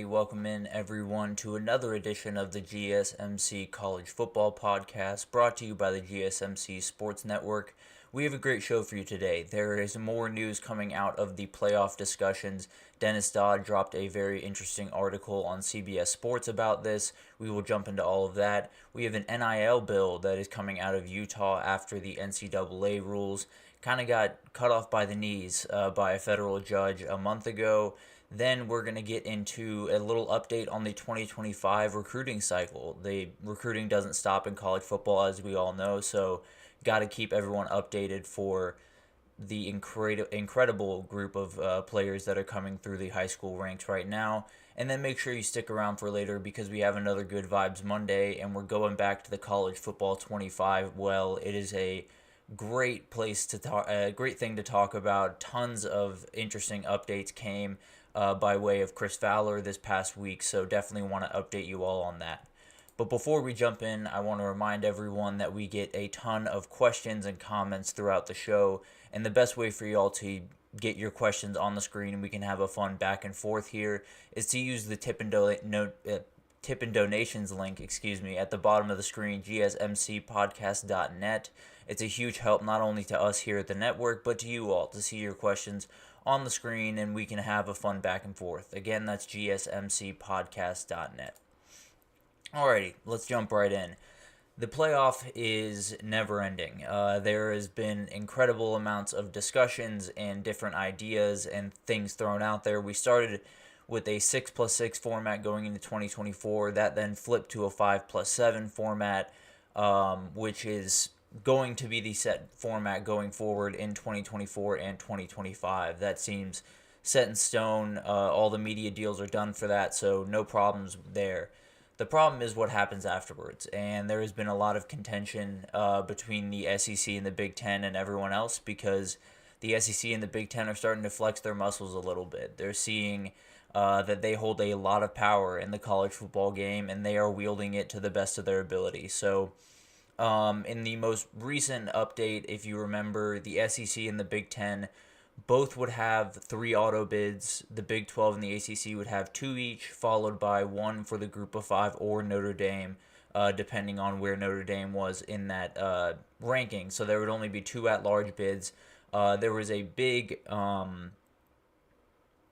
welcome in everyone to another edition of the GSMC College Football Podcast brought to you by the GSMC Sports Network. We have a great show for you today. There is more news coming out of the playoff discussions. Dennis Dodd dropped a very interesting article on CBS Sports about this. We will jump into all of that. We have an NIL bill that is coming out of Utah after the NCAA rules kind of got cut off by the knees by a federal judge a month ago. Then we're going to get into a little update on the 2025 recruiting cycle. The recruiting doesn't stop in college football, as we all know, so got to keep everyone updated for the incredible group of players that are coming through the high school ranks right now. And then make sure you stick around for later because we have another Good Vibes Monday, and we're going back to the College Football 25. Well, it is a great place to talk, a great thing to talk about. Tons of interesting updates came by way of Chris Fowler this past week, so definitely want to update you all on that. But before we jump in, I want to remind everyone that we get a ton of questions and comments throughout the show, and the best way for y'all to get your questions on the screen and we can have a fun back and forth here is to use the tip and donations link, at the bottom of the screen, gsmcpodcast.net. It's a huge help not only to us here at the network, but to you all to see your questions on the screen and we can have a fun back and forth. Again, that's gsmcpodcast.net. Alrighty, let's jump right in. The playoff is never ending. There has been incredible amounts of discussions and different ideas and things thrown out there. We started with a 6+6 format going into 2024. That then flipped to a 5+7 format, which is going to be the set format going forward in 2024 and 2025. That seems set in stone. All the media deals are done for that, so no problems there. The problem is what happens afterwards, and there has been a lot of contention between the SEC and the Big Ten and everyone else because the SEC and the Big Ten are starting to flex their muscles a little bit. They're seeing that they hold a lot of power in the college football game, and they are wielding it to the best of their ability. So in the most recent update, if you remember, the SEC and the Big Ten both would have 3 auto bids. The Big 12 and the ACC would have 2 each, followed by 1 for the Group of 5 or Notre Dame, depending on where Notre Dame was in that ranking. So there would only be 2 at-large bids. There was a big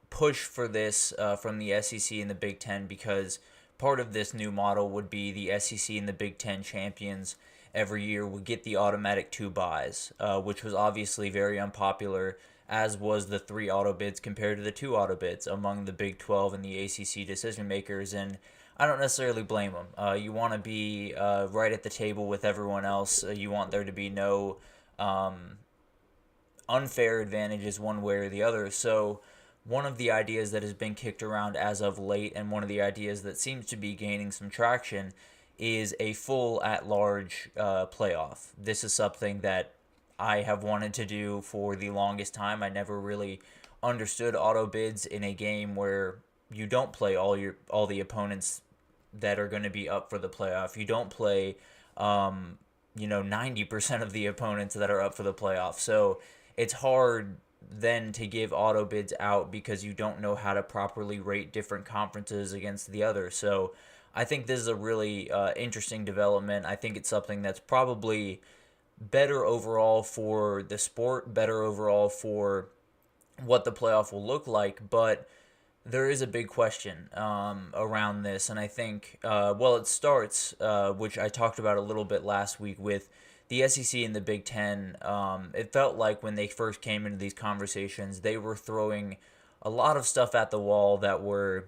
push for this from the SEC and the Big Ten because part of this new model would be the SEC and the Big Ten champions every year would get the automatic 2 buys, which was obviously very unpopular, as was the 3 auto bids compared to the 2 auto bids among the Big 12 and the ACC decision makers, and I don't necessarily blame them. You want to be right at the table with everyone else. You want there to be no unfair advantages one way or the other. So one of the ideas that has been kicked around as of late, and one of the ideas that seems to be gaining some traction, is a full at-large playoff. This is something that I have wanted to do for the longest time. I never really understood auto bids in a game where you don't play all the opponents that are going to be up for the playoff. You don't play 90% of the opponents that are up for the playoff. So it's hard then to give auto bids out because you don't know how to properly rate different conferences against the other. So I think this is a really interesting development. I think it's something that's probably better overall for the sport, better overall for what the playoff will look like, but there is a big question around this, and I think, it starts, which I talked about a little bit last week with the SEC and the Big Ten. It felt like when they first came into these conversations, they were throwing a lot of stuff at the wall that were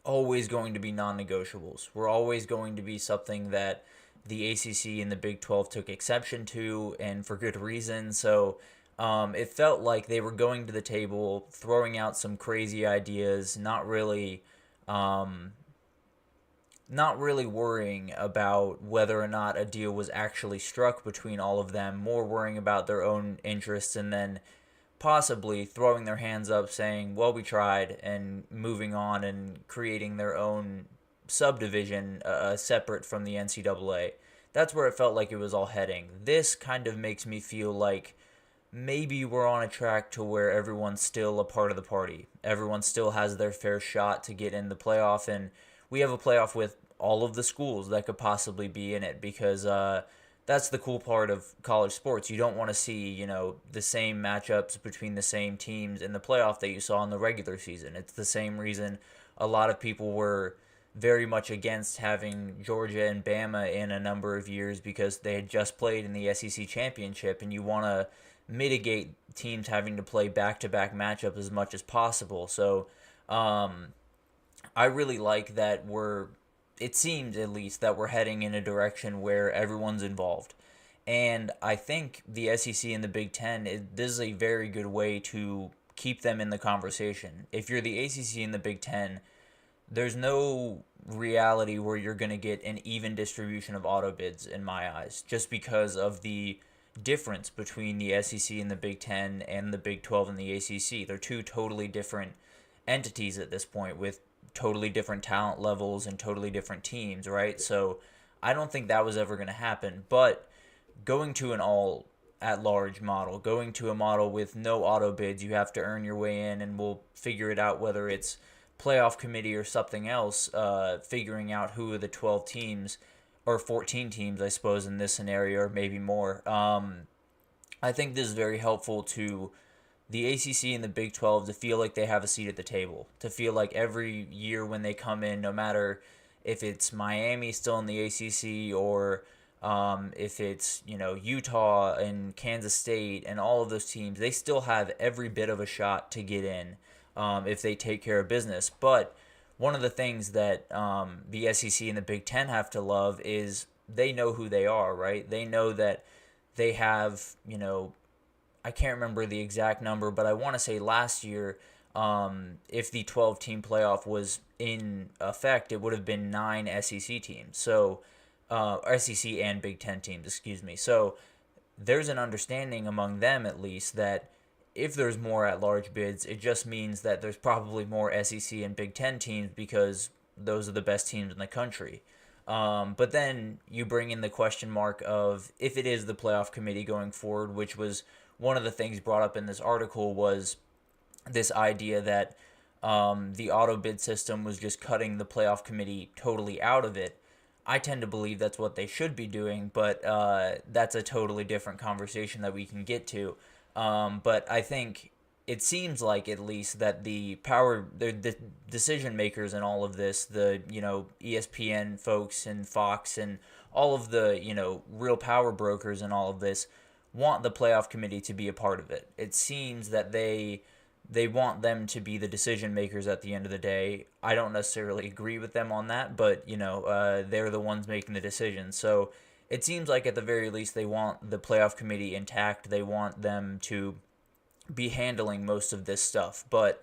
always going to be non-negotiables. Were always going to be something that the ACC and the Big 12 took exception to, and for good reason. So it felt like they were going to the table, throwing out some crazy ideas, not really worrying about whether or not a deal was actually struck between all of them, more worrying about their own interests, and then possibly throwing their hands up saying, well, we tried, and moving on and creating their own subdivision separate from the NCAA. That's where it felt like it was all heading. This kind of makes me feel like maybe we're on a track to where everyone's still a part of the party. Everyone still has their fair shot to get in the playoff, and we have a playoff with all of the schools that could possibly be in it because that's the cool part of college sports. You don't want to see, the same matchups between the same teams in the playoff that you saw in the regular season. It's the same reason a lot of people were very much against having Georgia and Bama in a number of years because they had just played in the SEC championship, and you want to mitigate teams having to play back-to-back matchups as much as possible. So I really like that it seems at least that we're heading in a direction where everyone's involved. And I think the SEC and the Big Ten, this is a very good way to keep them in the conversation. If you're the ACC and the Big Ten, there's no reality where you're going to get an even distribution of auto bids in my eyes, just because of the difference between the SEC and the Big Ten and the Big 12 and the ACC. They're two totally different entities at this point with totally different talent levels and totally different teams, right? So I don't think that was ever going to happen. But going to an all at large model, going to a model with no auto bids, you have to earn your way in, and we'll figure it out whether it's playoff committee or something else, figuring out who are the 12 teams or 14 teams, I suppose, in this scenario, or maybe more. I think this is very helpful to the ACC and the Big 12 to feel like they have a seat at the table, to feel like every year when they come in, no matter if it's Miami still in the ACC or if it's Utah and Kansas State and all of those teams, they still have every bit of a shot to get in if they take care of business. But one of the things that the SEC and the Big Ten have to love is they know who they are, right? They know that they have, I can't remember the exact number, but I want to say last year, if the 12-team playoff was in effect, it would have been 9 SEC teams. So, SEC and Big Ten teams, excuse me. So, there's an understanding among them, at least, that if there's more at-large bids, it just means that there's probably more SEC and Big Ten teams because those are the best teams in the country. But then you bring in the question mark of if it is the playoff committee going forward, which was one of the things brought up in this article was this idea that the auto bid system was just cutting the playoff committee totally out of it. I tend to believe that's what they should be doing, but that's a totally different conversation that we can get to. But I think it seems like at least that the decision makers in all of this, the ESPN folks and Fox and all of the real power brokers and all of this want the playoff committee to be a part of it. It seems that they want them to be the decision makers at the end of the day. I don't necessarily agree with them on that, but they're the ones making the decisions. So it seems like at the very least they want the playoff committee intact. They want them to be handling most of this stuff. But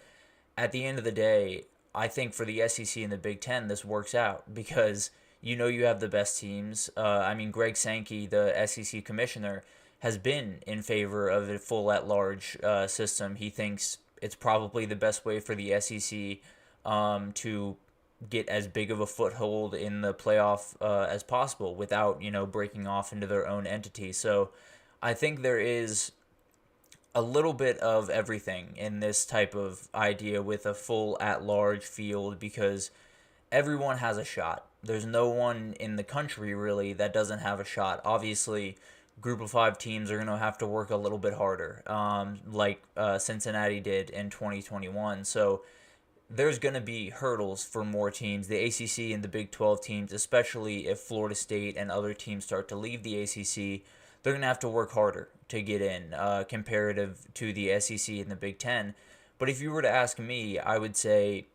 at the end of the day, I think for the SEC and the Big Ten, this works out because you have the best teams. Greg Sankey, the SEC commissioner, has been in favor of a full at-large system. He thinks it's probably the best way for the SEC to get as big of a foothold in the playoff as possible without, breaking off into their own entity. So I think there is a little bit of everything in this type of idea with a full at-large field because everyone has a shot. There's no one in the country really that doesn't have a shot. Obviously, group of 5 teams are going to have to work a little bit harder, like Cincinnati did in 2021. So there's going to be hurdles for more teams. The ACC and the Big 12 teams, especially if Florida State and other teams start to leave the ACC, they're going to have to work harder to get in comparative to the SEC and the Big 10. But if you were to ask me, I would say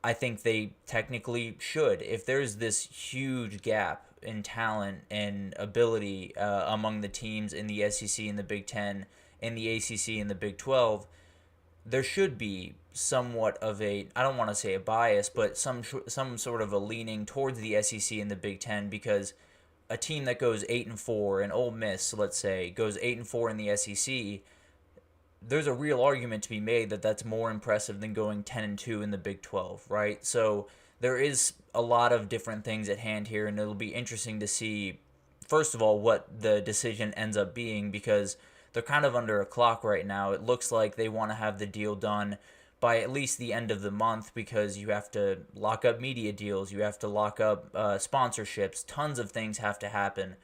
I think they technically should. If there's this huge gap in talent and ability among the teams in the SEC and the Big 10 and the ACC and the Big 12, there should be somewhat of a, I don't want to say a bias, but some sort of a leaning towards the SEC and the Big 10 because a team that goes 8-4, and Ole Miss, let's say, goes 8-4 in the SEC, there's a real argument to be made that that's more impressive than going 10-2 in the Big 12, right? So there is a lot of different things at hand here, and it'll be interesting to see, first of all, what the decision ends up being, because they're kind of under a clock right now. It looks like they want to have the deal done by at least the end of the month, because you have to lock up media deals, you have to lock up sponsorships, tons of things have to happen.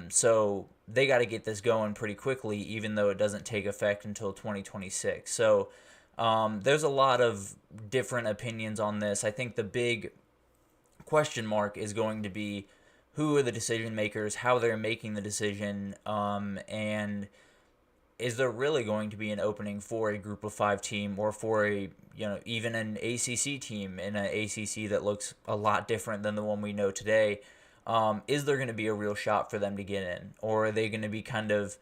So they got to get this going pretty quickly, even though it doesn't take effect until 2026. So there's a lot of different opinions on this. I think the big question mark is going to be who are the decision makers, how they're making the decision, and is there really going to be an opening for a group of five team, or for even an ACC team in an ACC that looks a lot different than the one we know today? Is there going to be a real shot for them to get in, or are they going to be kind of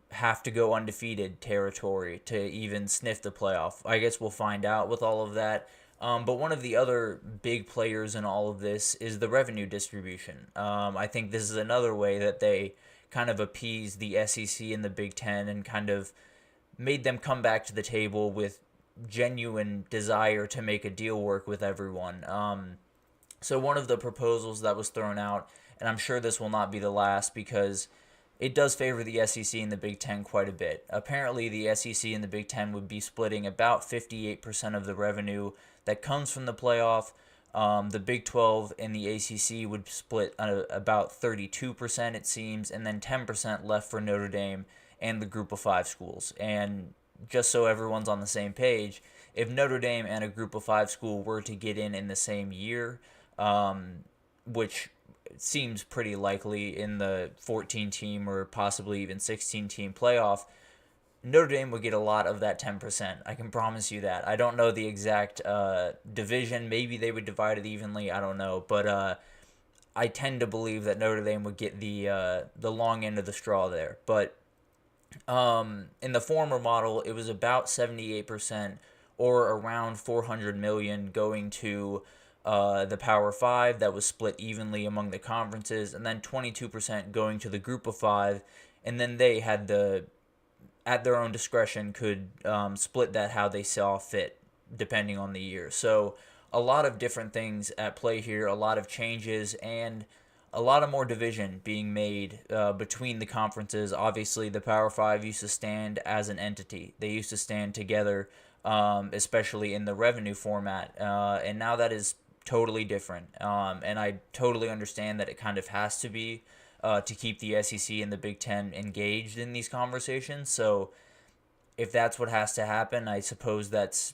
have to go undefeated territory to even sniff the playoff? I guess we'll find out with all of that. But one of the other big players in all of this is the revenue distribution. I think this is another way that they kind of appease the SEC and the Big Ten, and kind of made them come back to the table with genuine desire to make a deal work with everyone. So one of the proposals that was thrown out, and I'm sure this will not be the last, because it does favor the SEC and the Big Ten quite a bit. Apparently, the SEC and the Big Ten would be splitting about 58% of the revenue that comes from the playoff. The Big 12 and the ACC would split about 32%, it seems, and then 10% left for Notre Dame and the group of five schools. And just so everyone's on the same page, if Notre Dame and a group of five school were to get in the same year, which seems pretty likely in the 14-team or possibly even 16-team playoff, Notre Dame would get a lot of that 10%. I can promise you that. I don't know the exact division. Maybe they would divide it evenly. I don't know. But I tend to believe that Notre Dame would get the long end of the straw there. But in the former model, it was about 78%, or around $400 million, going to the Power Five that was split evenly among the conferences, and then 22% going to the Group of Five, and then they had at their own discretion, could split that how they saw fit, depending on the year. So a lot of different things at play here, a lot of changes, and a lot of more division being made between the conferences. Obviously, the Power Five used to stand as an entity. They used to stand together, especially in the revenue format, and now that is totally different. And I totally understand that it kind of has to be to keep the SEC and the Big Ten engaged in these conversations. So if that's what has to happen, I suppose that's,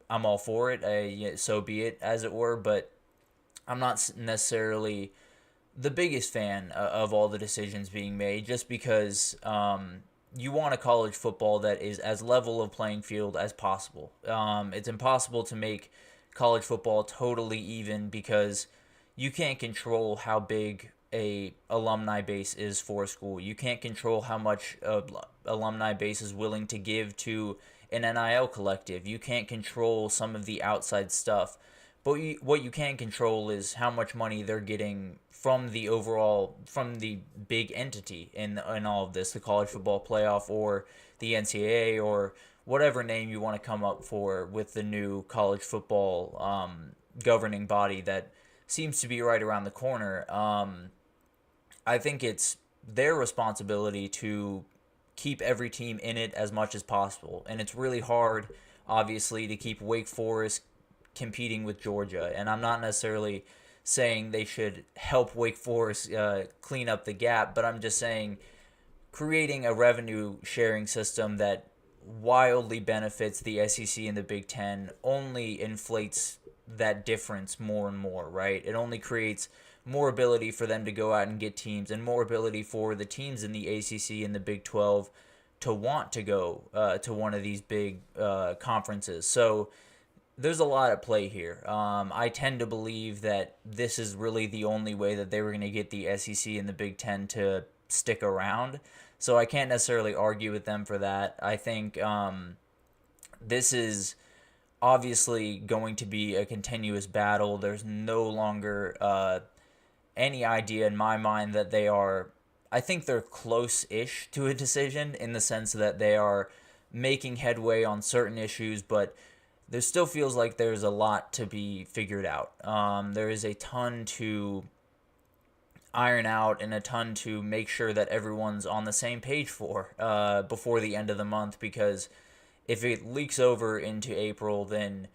I'm all for it. So be it, as it were. But I'm not necessarily the biggest fan of all the decisions being made, just because you want a college football that is as level of playing field as possible. It's impossible to make college football totally even, because you can't control how big a alumni base is for a school. You can't control how much alumni base is willing to give to an NIL collective. You can't control some of the outside stuff. But what you can control is how much money they're getting from the big entity in all of this, the college football playoff, or the NCAA, or whatever name you want to come up for with the new college football governing body that seems to be right around the corner. I think it's their responsibility to keep every team in it as much as possible. And it's really hard, obviously, to keep Wake Forest competing with Georgia. And I'm not necessarily saying they should help Wake Forest clean up the gap, but I'm just saying creating a revenue sharing system that wildly benefits the SEC and the Big Ten only inflates that difference more and more, right? It only creates more ability for them to go out and get teams, and more ability for the teams in the ACC and the Big 12 to want to go to one of these big conferences. So there's a lot at play here. I tend to believe that this is really the only way that they were going to get the SEC and the Big Ten to stick around. So I can't necessarily argue with them for that. I think this is obviously going to be a continuous battle. There's no longer any idea in my mind that they are, I think they're close-ish to a decision, in the sense that they are making headway on certain issues, but there still feels like there's a lot to be figured out. There is a ton to iron out and a ton to make sure that everyone's on the same page for before the end of the month, because if it leaks over into April, then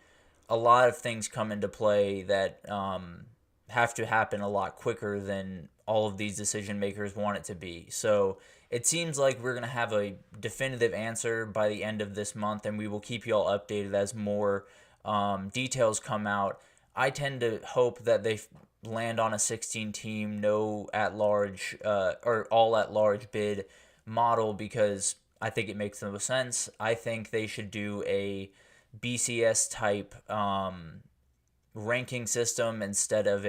a lot of things come into play that have to happen a lot quicker than all of these decision makers want it to be. So it seems like we're going to have a definitive answer by the end of this month, and we will keep you all updated as more details come out. I tend to hope that they land on a 16 team, no at large, or all at large bid model, because I think it makes the most sense. I think they should do a BCS type ranking system instead of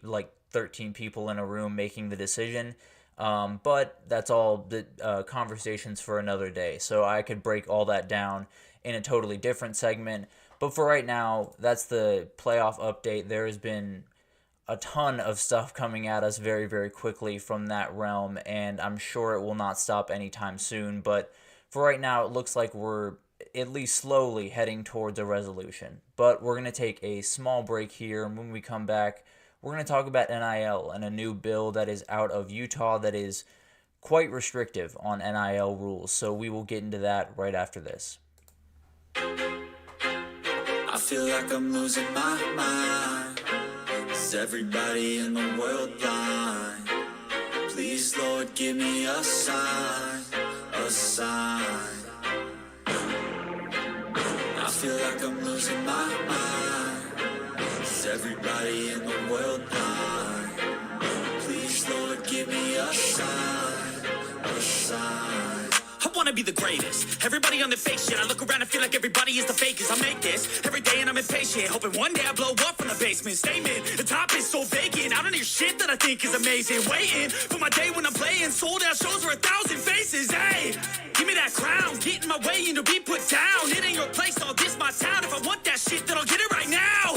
like 13 people in a room making the decision. But that's all the conversations for another day. So I could break all that down in a totally different segment. But for right now, that's the playoff update. There has been a ton of stuff coming at us very, very quickly from that realm, and I'm sure it will not stop anytime soon. But for right now, it looks like we're at least slowly heading towards a resolution. But we're going to take a small break here, and when we come back, we're going to talk about NIL and a new bill that is out of Utah that is quite restrictive on NIL rules. So we will get into that right after this. I feel like I'm losing my mind. Is everybody in the world blind? Please, Lord, give me a sign, a sign. I feel like I'm losing my mind. Is everybody in the world blind? Please, Lord, give me a sign, a sign. I wanna be the greatest. Everybody on the fake shit. I look around and feel like everybody is the fakest. I make this every day and I'm impatient, hoping one day I blow up from the basement. Statement, the top is so vacant. I don't hear shit that I think is amazing. Waiting for my day when I'm playing sold out shows for 1,000 faces. Hey, give me that crown, get in my way and to be put down. It ain't your place, all this my town. If I want that shit, then I'll get it right now.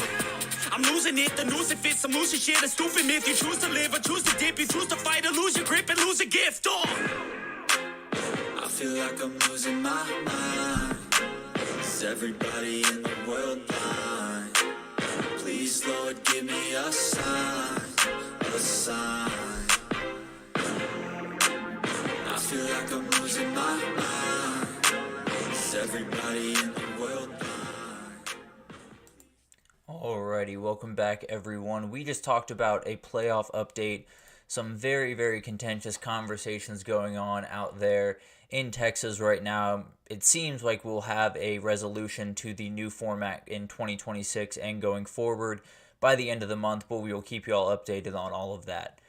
I'm losing it, the noose it fits. I'm losing shit, a stupid myth. You choose to live or choose to dip. You choose to fight or lose your grip and lose a gift. I feel like I'm losing my mind. Is everybody in the world blind? Please, Lord, give me a sign, a sign. I feel like I'm losing my mind. Is everybody in the world blind? Alrighty, welcome back everyone. We just talked about a playoff update, some very, very contentious conversations going on out there in Texas right now. It seems like we'll have a resolution to the new format in 2026 and going forward by the end of the month, but we will keep you all updated on all of that.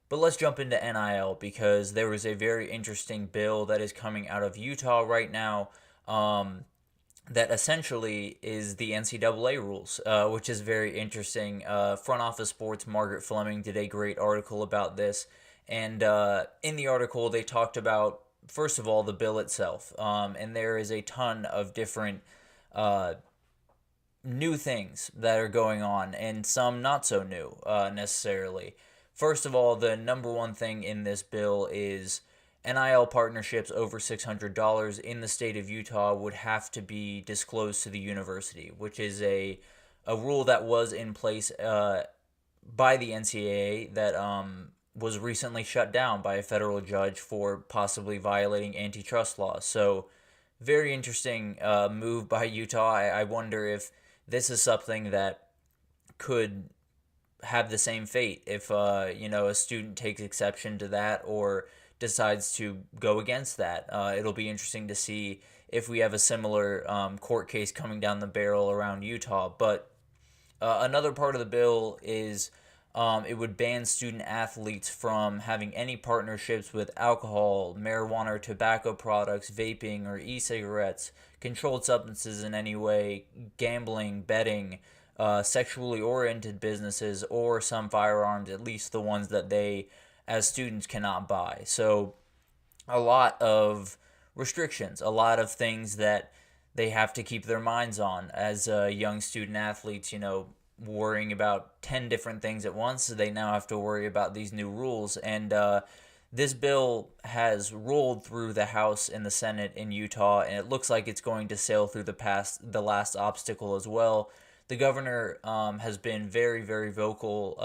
But let's jump into NIL, because there is a very interesting bill that is coming out of Utah right now that essentially is the NCAA rules, which is very interesting. Front Office Sports' Margaret Fleming did a great article about this, and in the article they talked about, first of all, the bill itself, and there is a ton of different new things that are going on, and some not so new necessarily. First of all, the number one thing in this bill is NIL partnerships over $600 in the state of Utah would have to be disclosed to the university, which is a rule that was in place by the NCAA that was recently shut down by a federal judge for possibly violating antitrust laws. So very interesting move by Utah. I wonder if this is something that could have the same fate if a student takes exception to that or decides to go against that. It'll be interesting to see if we have a similar court case coming down the barrel around Utah. But another part of the bill is it would ban student athletes from having any partnerships with alcohol, marijuana or tobacco products, vaping or e-cigarettes, controlled substances in any way, gambling, betting, sexually oriented businesses, or some firearms, at least the ones that they as students cannot buy. So a lot of restrictions, a lot of things that they have to keep their minds on as young student athletes, worrying about 10 different things at once. So they now have to worry about these new rules. And this bill has rolled through the House and the Senate in Utah, and it looks like it's going to sail through the last obstacle as well. The governor has been very, very vocal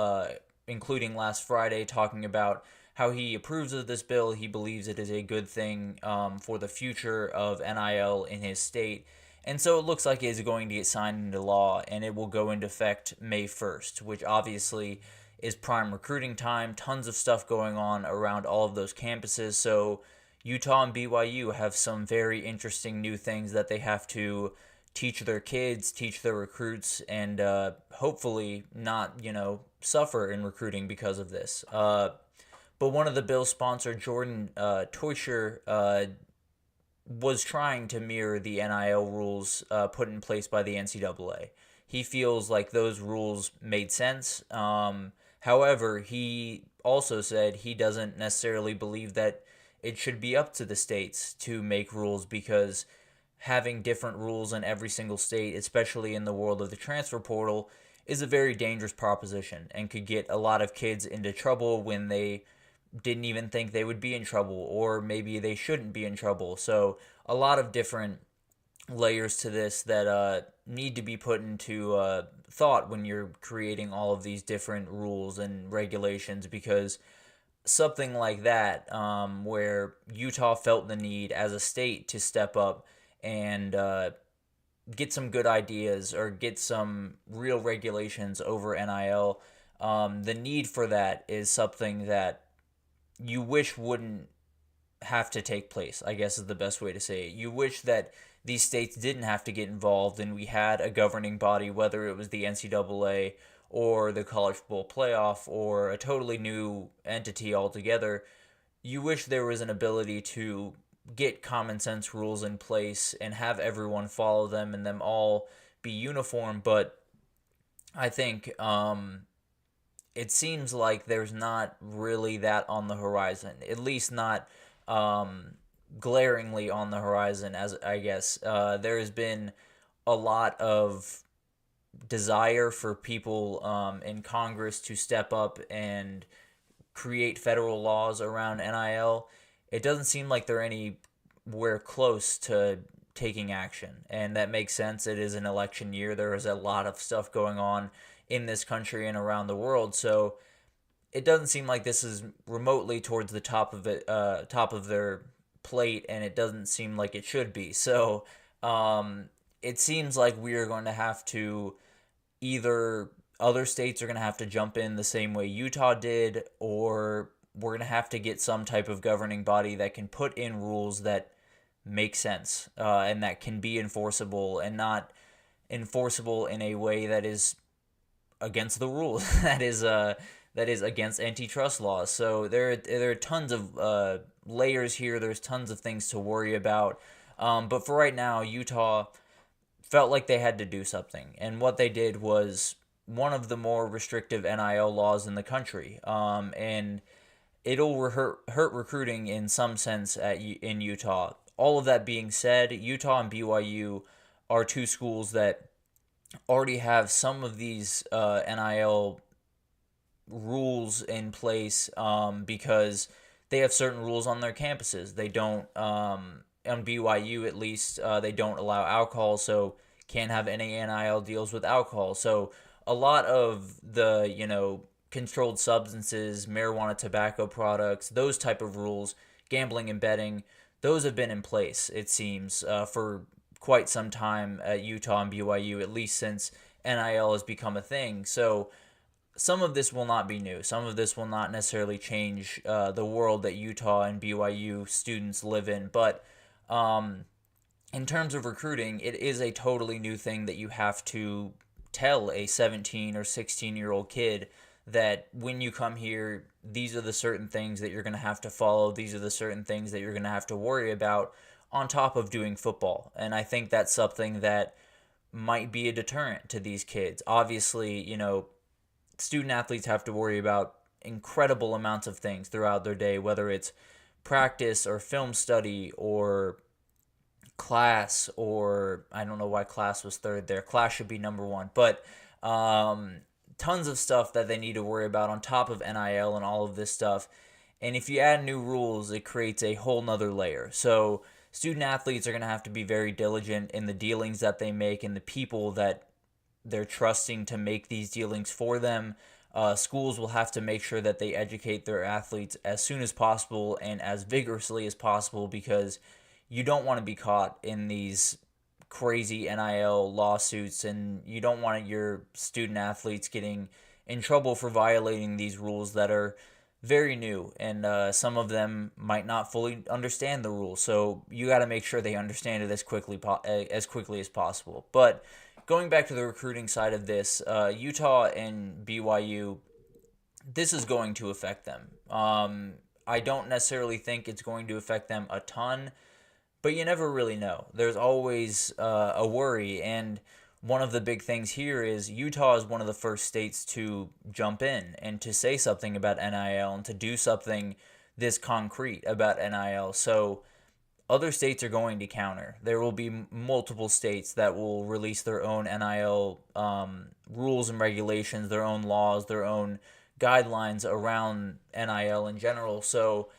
including last Friday, talking about how he approves of this bill. He believes it is a good thing for the future of NIL in his state. And so it looks like it is going to get signed into law, and it will go into effect May 1st, which obviously is prime recruiting time. Tons of stuff going on around all of those campuses. So Utah and BYU have some very interesting new things that they have to teach their kids, teach their recruits, and hopefully not, suffer in recruiting because of this. But one of the bill's sponsor, Jordan Teuscher, was trying to mirror the NIL rules put in place by the NCAA. He feels like those rules made sense. However, he also said he doesn't necessarily believe that it should be up to the states to make rules, because having different rules in every single state, especially in the world of the transfer portal, is a very dangerous proposition and could get a lot of kids into trouble when they didn't even think they would be in trouble, or maybe they shouldn't be in trouble. So a lot of different layers to this that need to be put into thought when you're creating all of these different rules and regulations, because something like that, where Utah felt the need as a state to step up and get some good ideas or get some real regulations over NIL, the need for that is something that you wish wouldn't have to take place, I guess is the best way to say it. You wish that these states didn't have to get involved and we had a governing body, whether it was the NCAA or the College Football Playoff or a totally new entity altogether. You wish there was an ability to get common sense rules in place and have everyone follow them and them all be uniform, but I think it seems like there's not really that on the horizon, at least not glaringly on the horizon, as I guess. There has been a lot of desire for people in Congress to step up and create federal laws around NIL. It doesn't seem like they're anywhere close to taking action, and that makes sense. It is an election year. There is a lot of stuff going on in this country and around the world, so it doesn't seem like this is remotely towards the top of their plate, and it doesn't seem like it should be. So it seems like we are going to have to, either other states are going to have to jump in the same way Utah did, or we're going to have to get some type of governing body that can put in rules that make sense and that can be enforceable, and not enforceable in a way that is against the rules, that is against antitrust laws. So there are tons of layers here. There's tons of things to worry about. But for right now, Utah felt like they had to do something, and what they did was one of the more restrictive NIL laws in the country. And it'll hurt recruiting in some sense in Utah. All of that being said, Utah and BYU are two schools that already have some of these NIL rules in place, because they have certain rules on their campuses. They don't, on BYU at least, they don't allow alcohol, so can't have any NIL deals with alcohol. So a lot of the, controlled substances, marijuana, tobacco products, those type of rules, gambling and betting, those have been in place, it seems, for quite some time at Utah and BYU, at least since NIL has become a thing. So some of this will not be new. Some of this will not necessarily change the world that Utah and BYU students live in. But in terms of recruiting, it is a totally new thing that you have to tell a 17 or 16-year-old kid that when you come here, these are the certain things that you're going to have to follow. These are the certain things that you're going to have to worry about on top of doing football. And I think that's something that might be a deterrent to these kids. Obviously, student athletes have to worry about incredible amounts of things throughout their day, whether it's practice or film study or class, or I don't know why class was third there. Class should be number one. But tons of stuff that they need to worry about on top of NIL and all of this stuff. And if you add new rules, it creates a whole nother layer. So student athletes are going to have to be very diligent in the dealings that they make and the people that they're trusting to make these dealings for them. schools will have to make sure that they educate their athletes as soon as possible and as vigorously as possible, because you don't want to be caught in these crazy NIL lawsuits, and you don't want your student athletes getting in trouble for violating these rules that are very new, and some of them might not fully understand the rules. So you got to make sure they understand it as quickly as possible. But going back to the recruiting side of this, Utah and BYU, this is going to affect them. I don't necessarily think it's going to affect them a ton, but you never really know. There's always a worry, and one of the big things here is Utah is one of the first states to jump in and to say something about NIL and to do something this concrete about NIL. So other states are going to counter. There will be multiple states that will release their own NIL rules and regulations, their own laws, their own guidelines around NIL in general. So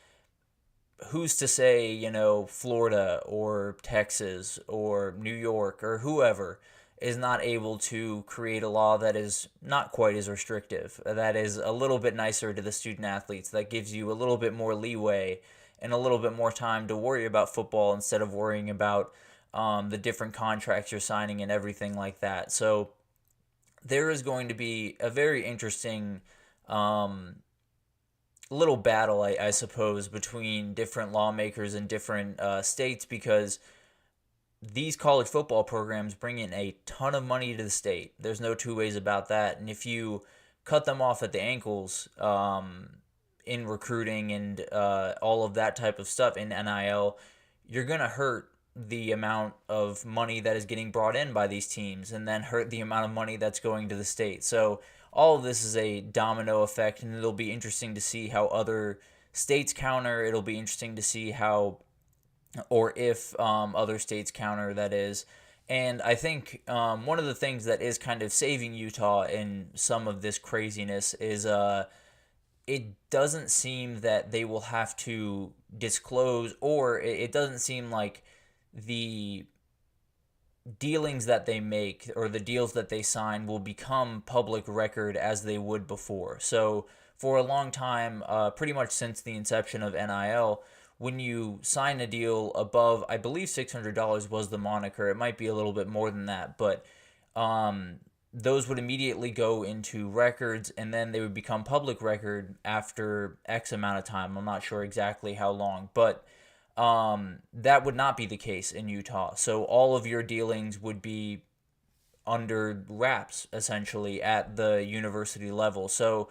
who's to say, Florida or Texas or New York or whoever is not able to create a law that is not quite as restrictive, that is a little bit nicer to the student athletes, that gives you a little bit more leeway and a little bit more time to worry about football instead of worrying about the different contracts you're signing and everything like that. So there is going to be a very interesting little battle, I suppose, between different lawmakers in different states, because these college football programs bring in a ton of money to the state. There's no two ways about that. And if you cut them off at the ankles in recruiting and all of that type of stuff in NIL, you're going to hurt the amount of money that is getting brought in by these teams, and then hurt the amount of money that's going to the state. So all of this is a domino effect, and it'll be interesting to see how other states counter. It'll be interesting to see how, or if other states counter, that is. And I think one of the things that is kind of saving Utah in some of this craziness is it doesn't seem that they will have to disclose, or it doesn't seem like the dealings that they make or the deals that they sign will become public record as they would before. So for a long time, pretty much since the inception of NIL, when you sign a deal above, I believe $600 was the moniker. It might be a little bit more than that, but those would immediately go into records, and then they would become public record after X amount of time. I'm not sure exactly how long, but that would not be the case in Utah. So all of your dealings would be under wraps, essentially, at the university level. So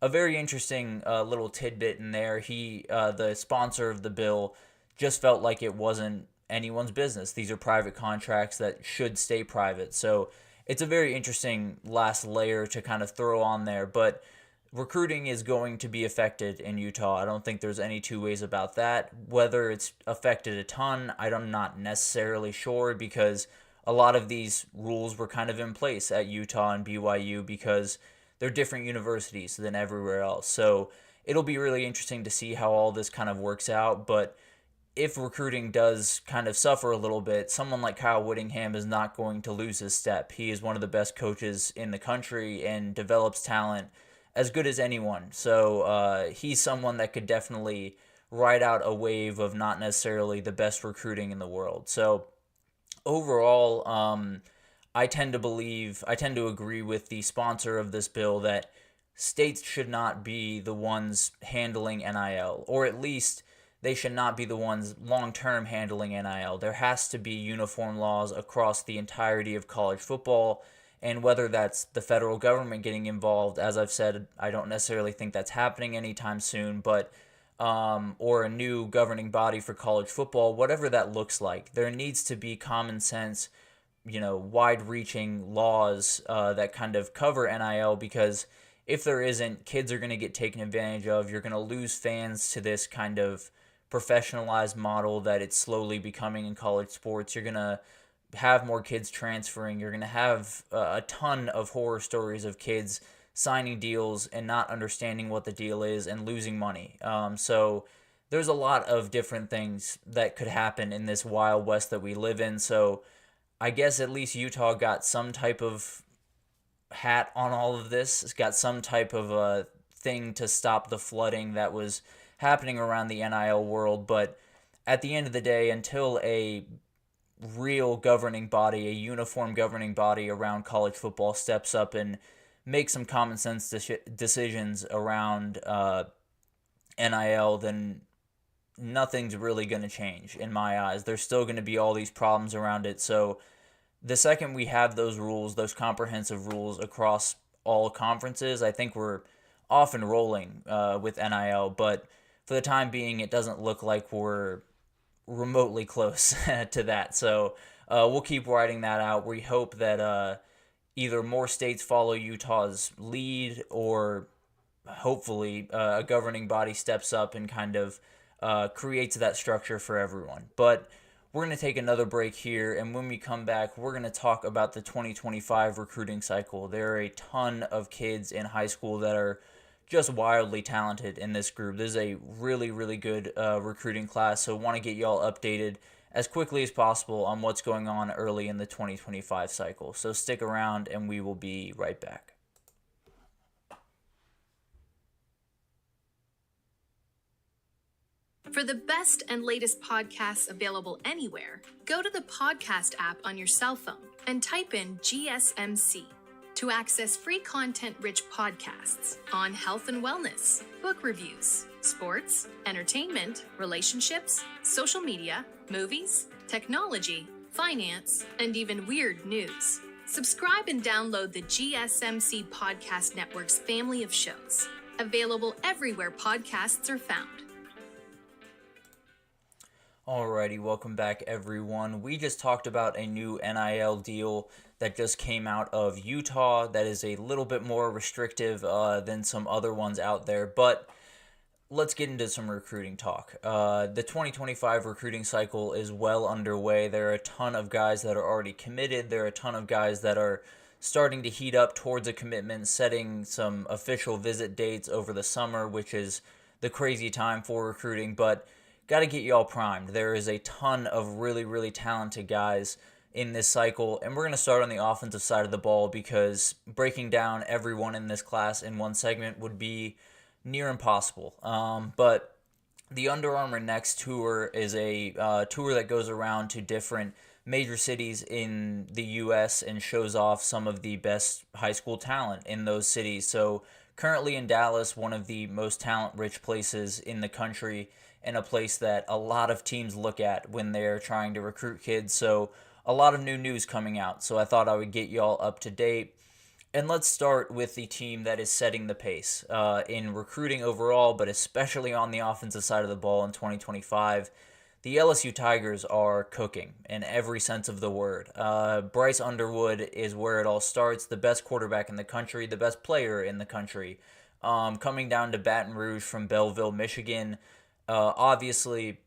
a very interesting little tidbit in there. The sponsor of the bill, just felt like it wasn't anyone's business. These are private contracts that should stay private. So it's a very interesting last layer to kind of throw on there. But recruiting is going to be affected in Utah. I don't think there's any two ways about that. Whether it's affected a ton, I'm not necessarily sure, because a lot of these rules were kind of in place at Utah and BYU because they're different universities than everywhere else. So it'll be really interesting to see how all this kind of works out. But if recruiting does kind of suffer a little bit, someone like Kyle Whittingham is not going to lose his step. He is one of the best coaches in the country and develops talent as good as anyone. So he's someone that could definitely ride out a wave of not necessarily the best recruiting in the world. So overall, I tend to agree with the sponsor of this bill that states should not be the ones handling NIL, or at least they should not be the ones long-term handling NIL. There has to be uniform laws across the entirety of college football. And whether that's the federal government getting involved, as I've said, I don't necessarily think that's happening anytime soon, but or a new governing body for college football, whatever that looks like, there needs to be common sense, wide-reaching laws that kind of cover NIL, because if there isn't, kids are going to get taken advantage of. You're going to lose fans to this kind of professionalized model that it's slowly becoming in college sports. You're going to have more kids transferring. You're going to have a ton of horror stories of kids signing deals and not understanding what the deal is and losing money. So there's a lot of different things that could happen in this Wild West that we live in. So I guess at least Utah got some type of hat on all of this. It's got some type of a thing to stop the flooding that was happening around the NIL world. But at the end of the day, until a real governing body, a uniform governing body around college football steps up and makes some common sense decisions around NIL, then nothing's really going to change in my eyes. There's still going to be all these problems around it. So the second we have those rules, those comprehensive rules across all conferences, I think we're off and rolling with NIL. But for the time being, it doesn't look like we're remotely close to that. So we'll keep writing that out. We hope that either more states follow Utah's lead, or hopefully a governing body steps up and kind of creates that structure for everyone. But we're going to take another break here, and when we come back, we're going to talk about the 2025 recruiting cycle. There are a ton of kids in high school that are just wildly talented in this group. This is a really, really good recruiting class, so want to get y'all updated as quickly as possible on what's going on early in the 2025 cycle. So stick around, and we will be right back. For the best and latest podcasts available anywhere, go to the podcast app on your cell phone and type in GSMC to access free content-rich podcasts on health and wellness, book reviews, sports, entertainment, relationships, social media, movies, technology, finance, and even weird news. Subscribe and download the GSMC Podcast Network's family of shows, available everywhere podcasts are found. Alrighty, welcome back everyone. We just talked about a new NIL deal that just came out of Utah that is a little bit more restrictive than some other ones out there, but let's get into some recruiting talk. The 2025 recruiting cycle is well underway. There are a ton of guys that are already committed. There are a ton of guys that are starting to heat up towards a commitment, setting some official visit dates over the summer, which is the crazy time for recruiting, but got to get y'all primed. There is a ton of really, really talented guys in this cycle, and we're going to start on the offensive side of the ball because breaking down everyone in this class in one segment would be near impossible. But the Under Armour Next Tour is a tour that goes around to different major cities in the U.S. and shows off some of the best high school talent in those cities. So currently in Dallas, one of the most talent-rich places in the country, and a place that a lot of teams look at when they're trying to recruit kids. So a lot of new news coming out. So I thought I would get y'all up to date. And let's start with the team that is setting the pace in recruiting overall, but especially on the offensive side of the ball in 2025. The LSU Tigers are cooking in every sense of the word. Bryce Underwood is where it all starts, the best quarterback in the country, the best player in the country. Coming down to Baton Rouge from Belleville, Michigan. Obviously,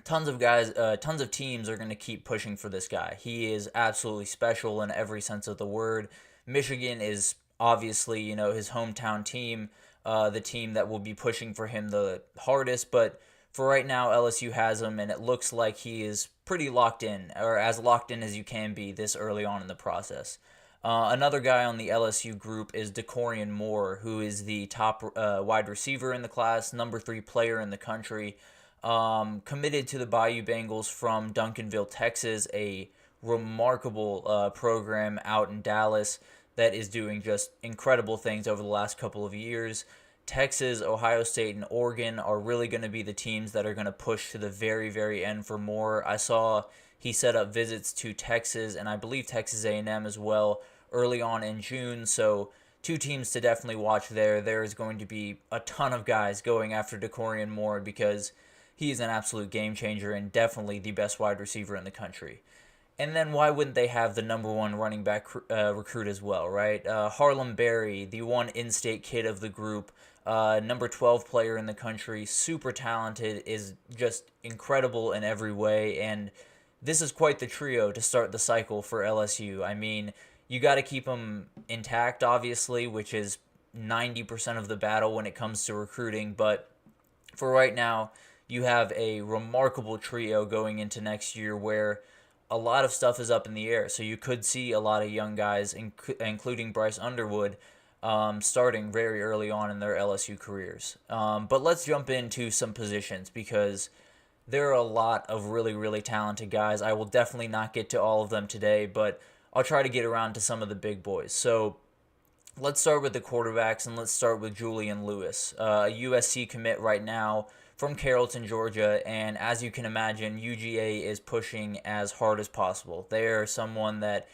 tons of teams are going to keep pushing for this guy. He is absolutely special in every sense of the word. Michigan is obviously, his hometown team, the team that will be pushing for him the hardest. But for right now, LSU has him, and it looks like he is pretty locked in, or as locked in as you can be this early on in the process. Another guy on the LSU group is DeCorian Moore, who is the top wide receiver in the class, number 3 player in the country, committed to the Bayou Bengals from Duncanville, Texas, a remarkable program out in Dallas that is doing just incredible things over the last couple of years. Texas, Ohio State, and Oregon are really going to be the teams that are going to push to the very, very end for Moore. I saw he set up visits to Texas, and I believe Texas A&M as well, early on in June, so 2 teams to definitely watch there. There is going to be a ton of guys going after DeCorian Moore because he is an absolute game changer and definitely the best wide receiver in the country. And then why wouldn't they have the number 1 running back recruit as well, right? Harlem Berry, the one in-state kid of the group, number 12 player in the country, super talented, is just incredible in every way, and this is quite the trio to start the cycle for LSU. I mean, you got to keep them intact, obviously, which is 90% of the battle when it comes to recruiting. But for right now, you have a remarkable trio going into next year where a lot of stuff is up in the air. So you could see a lot of young guys, including Bryce Underwood, starting very early on in their LSU careers. But let's jump into some positions because there are a lot of really, really talented guys. I will definitely not get to all of them today, but I'll try to get around to some of the big boys. So let's start with the quarterbacks, and let's start with Julian Lewis, a USC commit right now from Carrollton, Georgia. And as you can imagine, UGA is pushing as hard as possible. They are someone that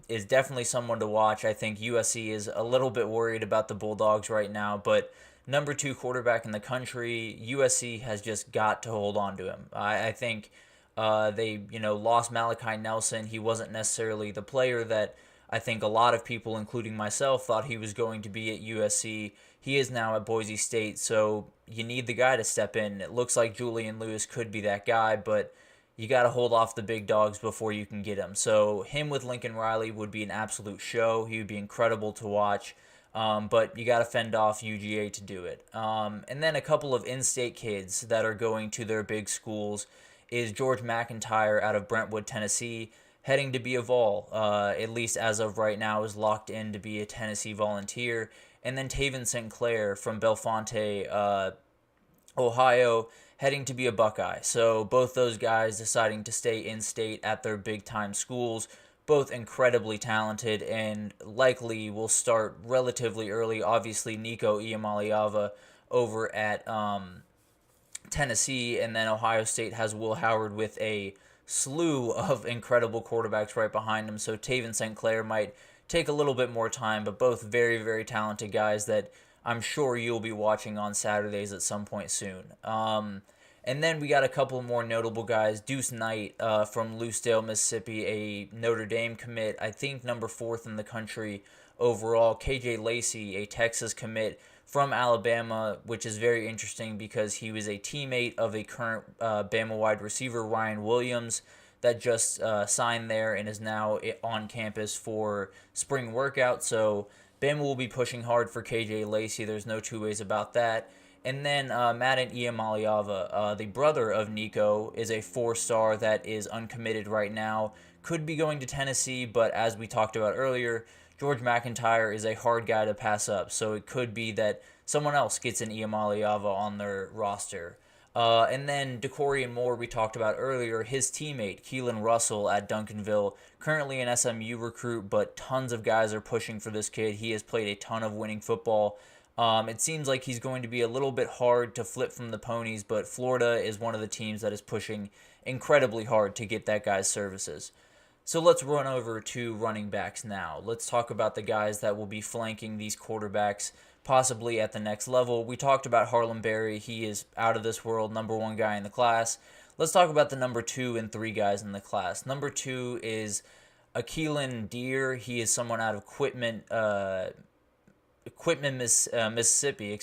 is definitely someone to watch. I think USC is a little bit worried about the Bulldogs right now, but number 2 quarterback in the country, USC has just got to hold on to him. I think they lost Malachi Nelson. He wasn't necessarily the player that I think a lot of people, including myself, thought he was going to be at USC. He is now at Boise State, so you need the guy to step in. It looks like Julian Lewis could be that guy, but you got to hold off the big dogs before you can get him. So him with Lincoln Riley would be an absolute show. He would be incredible to watch, but you got to fend off UGA to do it. And then a couple of in-state kids that are going to their big schools is George McIntyre out of Brentwood, Tennessee, heading to be a Vol, at least as of right now, is locked in to be a Tennessee Volunteer. And then Taven Sinclair from Bellefonte, Ohio, heading to be a Buckeye. So both those guys deciding to stay in-state at their big-time schools, both incredibly talented and likely will start relatively early. Obviously, Nico Iamaleava over at Tennessee, and then Ohio State has Will Howard with a slew of incredible quarterbacks right behind him. So Taven Sinclair might take a little bit more time, but both very, very talented guys that I'm sure you'll be watching on Saturdays at some point soon. And then we got a couple more notable guys. Deuce Knight from Lucedale, Mississippi, a Notre Dame commit, I think number 4th in the country overall. KJ Lacey, a Texas commit from Alabama, which is very interesting because he was a teammate of a current Bama wide receiver, Ryan Williams, that just signed there and is now on campus for spring workout. So Bama will be pushing hard for KJ Lacey. There's no two ways about that. And then Madden Iamaleava, the brother of Nico, is a 4-star that is uncommitted right now. Could be going to Tennessee, but as we talked about earlier, George McIntyre is a hard guy to pass up. So it could be that someone else gets an Iamaleava on their roster. And then Decorian Moore, we talked about earlier, his teammate, Keelan Russell at Duncanville, currently an SMU recruit, but tons of guys are pushing for this kid. He has played a ton of winning football. It seems like he's going to be a little bit hard to flip from the ponies, but Florida is one of the teams that is pushing incredibly hard to get that guy's services. So let's run over to running backs now. Let's talk about the guys that will be flanking these quarterbacks possibly at the next level. We talked about Harlem Berry. He is out of this world, number 1 guy in the class. Let's talk about the number 2 and 3 guys in the class. Number 2 is Akeelan Deere. He is someone out of Mississippi.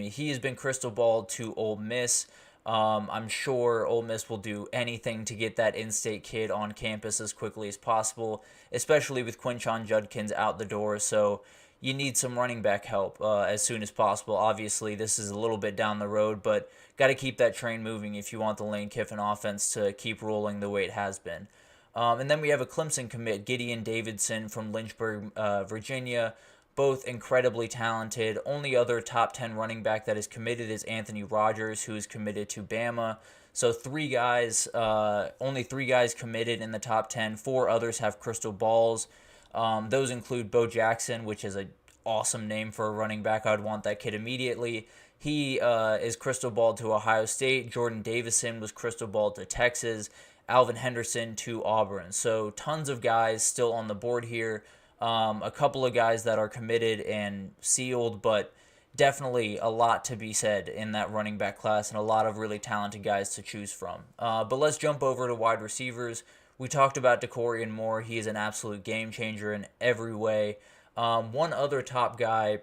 He has been crystal balled to Ole Miss. I'm sure Ole Miss will do anything to get that in-state kid on campus as quickly as possible, especially with Quinshon Judkins out the door. So you need some running back help as soon as possible. Obviously, this is a little bit down the road, but got to keep that train moving if you want the Lane Kiffin offense to keep rolling the way it has been. And then we have a Clemson commit, Gideon Davidson from Lynchburg, Virginia. Both incredibly talented. Only other top 10 running back that is committed is Anthony Rogers, who is committed to Bama. So only 3 guys committed in the top 10. 4 others have crystal balls. Those include Bo Jackson, which is an awesome name for a running back. I would want that kid immediately. He is crystal balled to Ohio State. Jordan Davison was crystal balled to Texas. Alvin Henderson to Auburn. So tons of guys still on the board here. A couple of guys that are committed and sealed, but definitely a lot to be said in that running back class and a lot of really talented guys to choose from. But let's jump over to wide receivers. We talked about Decorian Moore. He is an absolute game changer in every way. One other top guy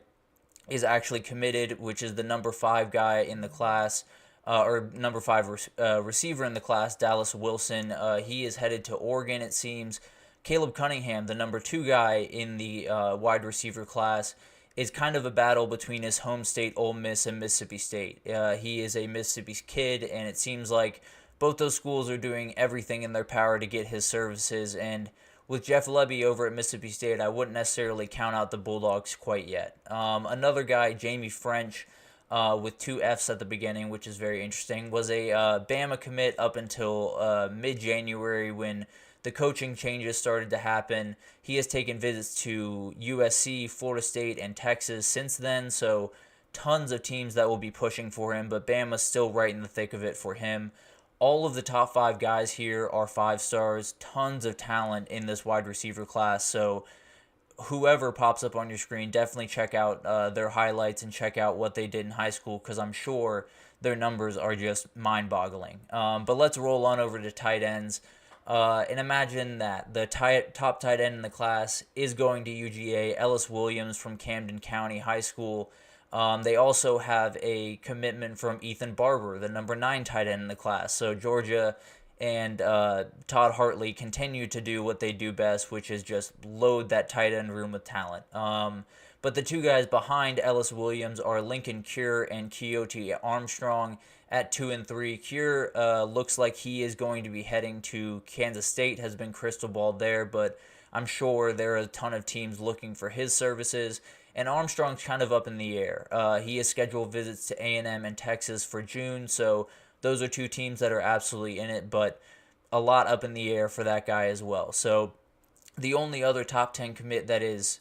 is actually committed, which is the number 5 guy in the class, or number 5 receiver in the class, Dallas Wilson. He is headed to Oregon, it seems. Caleb Cunningham, the number 2 guy in the wide receiver class, is kind of a battle between his home state, Ole Miss, and Mississippi State. He is a Mississippi kid, and it seems like both those schools are doing everything in their power to get his services, and with Jeff Lebby over at Mississippi State, I wouldn't necessarily count out the Bulldogs quite yet. Another guy, Jamie French, with two F's at the beginning, which is very interesting, was a Bama commit up until mid-January when the coaching changes started to happen. He has taken visits to USC, Florida State, and Texas since then, so tons of teams that will be pushing for him, but Bama's still right in the thick of it for him. All of the top 5 guys here are 5 stars, tons of talent in this wide receiver class, so whoever pops up on your screen, definitely check out their highlights and check out what they did in high school, because I'm sure their numbers are just mind-boggling. But let's roll on over to tight ends. And imagine that the top tight end in the class is going to UGA, Ellis Williams from Camden County High School. They also have a commitment from Ethan Barber, the number 9 tight end in the class. So Georgia and Todd Hartley continue to do what they do best, which is just load that tight end room with talent. But the 2 guys behind Ellis Williams are Lincoln Cure and Keoti Armstrong at 2 and 3. Cure looks like he is going to be heading to Kansas State, has been crystal balled there, but I'm sure there are a ton of teams looking for his services. And Armstrong's kind of up in the air. He has scheduled visits to A&M and Texas for June, so those are 2 teams that are absolutely in it, but a lot up in the air for that guy as well. So the only other top 10 commit that is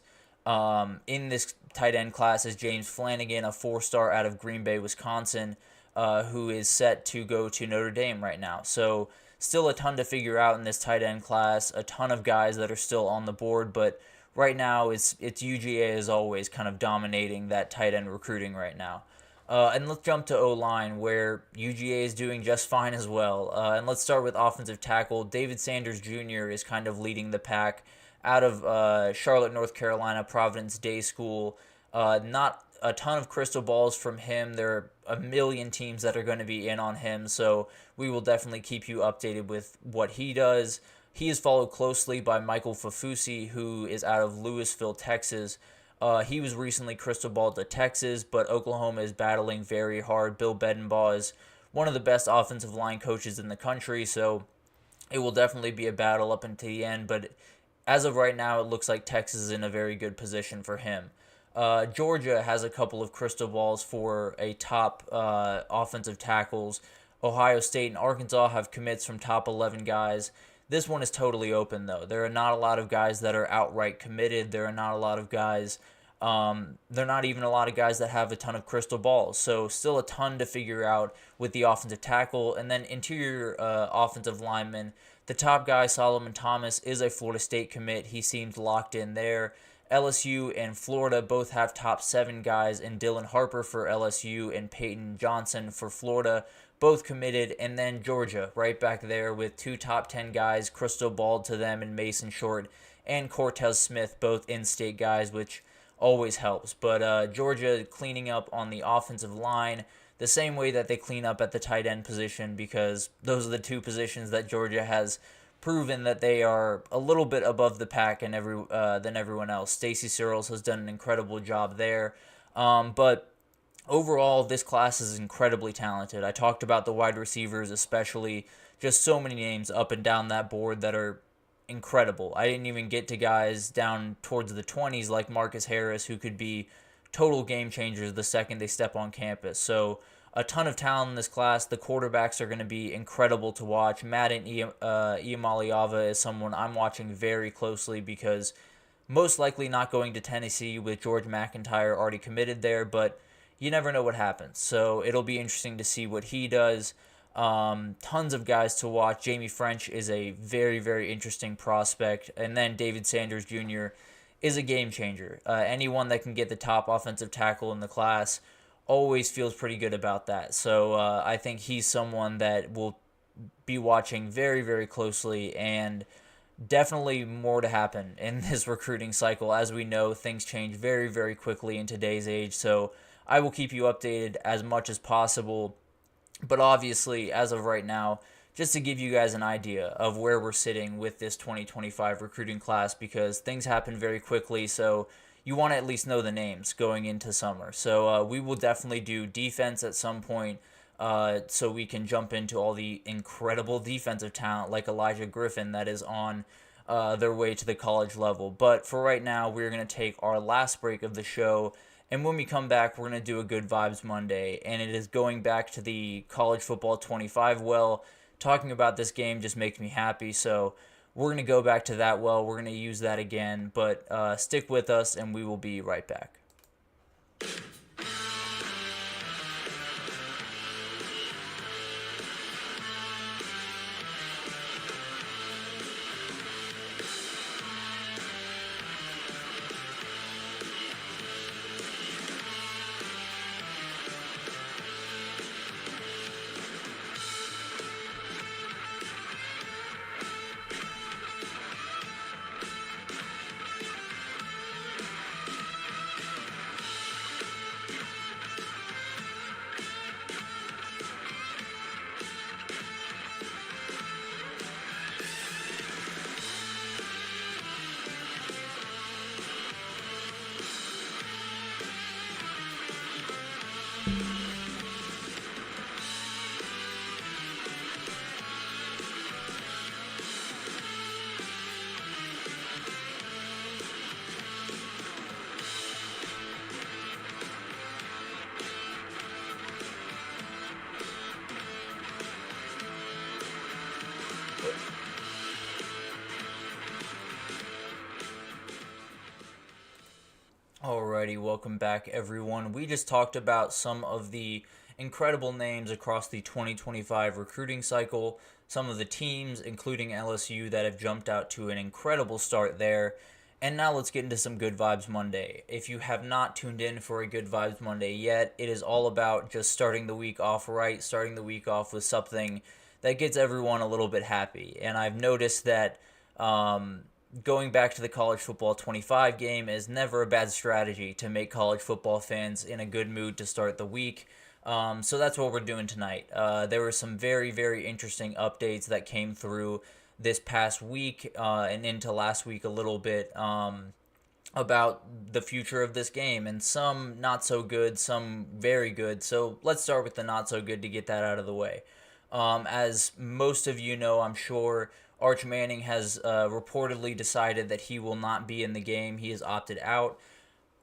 in this tight end class is James Flanagan, a 4-star out of Green Bay, Wisconsin, who is set to go to Notre Dame right now. So still a ton to figure out in this tight end class, a ton of guys that are still on the board, but right now it's UGA as always kind of dominating that tight end recruiting right now. And let's jump to O-line, where UGA is doing just fine as well. And let's start with offensive tackle. David Sanders Jr. is kind of leading the pack out of Charlotte, North Carolina, Providence Day School. Not a ton of crystal balls from him. There are a million teams that are going to be in on him, so we will definitely keep you updated with what he does. He is followed closely by Michael Fafusi, who is out of Louisville, Texas. He was recently crystal balled to Texas, but Oklahoma is battling very hard. Bill Bedenbaugh is one of the best offensive line coaches in the country, so it will definitely be a battle up until the end. But as of right now, it looks like Texas is in a very good position for him. Georgia has a couple of crystal balls for a top offensive tackles. Ohio State and Arkansas have commits from top 11 guys. This one is totally open, though. There are not a lot of guys that are outright committed. There are not a lot of guys. There are not even a lot of guys that have a ton of crystal balls. So still a ton to figure out with the offensive tackle. And then interior offensive lineman, the top guy, Solomon Thomas, is a Florida State commit. He seems locked in there. LSU and Florida both have top 7 guys, and Dylan Harper for LSU and Peyton Johnson for Florida, both committed. And then Georgia right back there with 2 top 10 guys, crystal balled to them, and Mason Short and Cortez Smith, both in-state guys, which always helps. But Georgia cleaning up on the offensive line the same way that they clean up at the tight end position, because those are the 2 positions that Georgia has proven that they are a little bit above the pack and than everyone else. Stacy Searles has done an incredible job there. But overall, this class is incredibly talented. I talked about the wide receivers, especially just so many names up and down that board that are incredible. I didn't even get to guys down towards the 20s like Marcus Harris, who could be total game changers the second they step on campus. So a ton of talent in this class. The quarterbacks are going to be incredible to watch. Madden Iamaliava is someone I'm watching very closely, because most likely not going to Tennessee with George McIntyre already committed there, but you never know what happens. So it'll be interesting to see what he does. Tons of guys to watch. Jamie French is a very, very interesting prospect. And then David Sanders Jr. is a game changer. Anyone that can get the top offensive tackle in the class always feels pretty good about that. So I think he's someone that will be watching very, very closely, and definitely more to happen in this recruiting cycle. As we know, things change very, very quickly in today's age. So I will keep you updated as much as possible. But obviously, as of right now, just to give you guys an idea of where we're sitting with this 2025 recruiting class, because things happen very quickly. So you want to at least know the names going into summer. So we will definitely do defense at some point. so we can jump into all the incredible defensive talent like Elijah Griffin that is on their way to the college level. But for right now, we're going to take our last break of the show. And when we come back, we're going to do a Good Vibes Monday. And it is going back to the college football 25 well. Talking about this game just makes me happy. So we're going to go back to that well. We're going to use that again. But stick with us, and we will be right back. Alrighty, welcome back everyone. We just talked about some of the incredible names across the 2025 recruiting cycle, some of the teams, including LSU, that have jumped out to an incredible start there. And now let's get into some Good Vibes Monday. If you have not tuned in for a Good Vibes Monday yet, it is all about just starting the week off right, starting the week off with something that gets everyone a little bit happy. And I've noticed that going back to the college football 25 game is never a bad strategy to make college football fans in a good mood to start the week. So that's what we're doing tonight. There were some very, very interesting updates that came through this past week and into last week a little bit about the future of this game, and some not so good, some very good. So let's start with the not so good to get that out of the way. As most of you know, I'm sure, Arch Manning has reportedly decided that he will not be in the game. He has opted out.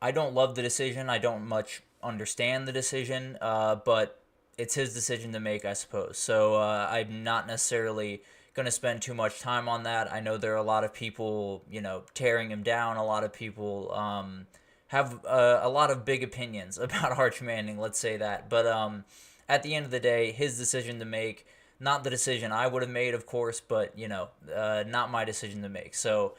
I don't love the decision. I don't much understand the decision, but it's his decision to make, I suppose. So I'm not necessarily going to spend too much time on that. I know there are a lot of people, tearing him down. A lot of people have a lot of big opinions about Arch Manning, let's say that. But at the end of the day, his decision to make. Not the decision I would have made, of course, but, not my decision to make. So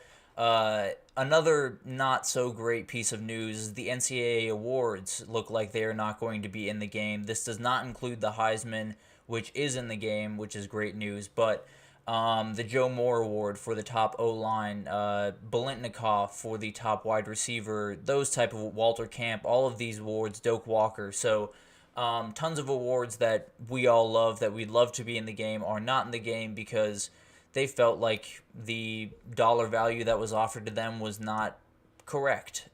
another not so great piece of news is the NCAA awards look like they are not going to be in the game. This does not include the Heisman, which is in the game, which is great news. But the Joe Moore Award for the top O-line, Bolitnikoff for the top wide receiver, those type of Walter Camp, all of these awards, Doak Walker. So tons of awards that we all love, that we'd love to be in the game, are not in the game because they felt like the dollar value that was offered to them was not correct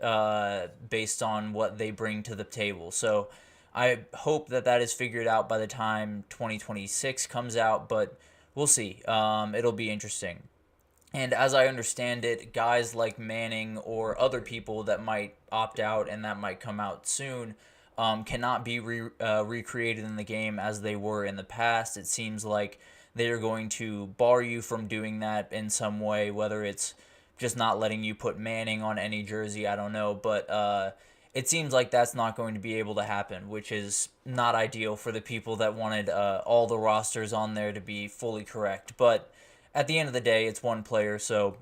based on what they bring to the table. So I hope that is figured out by the time 2026 comes out, but we'll see. It'll be interesting. And as I understand it, guys like Manning or other people that might opt out and that might come out soon cannot be recreated in the game as they were in the past. It seems like they are going to bar you from doing that in some way, whether it's just not letting you put Manning on any jersey, I don't know. But it seems like that's not going to be able to happen, which is not ideal for the people that wanted all the rosters on there to be fully correct. But at the end of the day, it's one player, so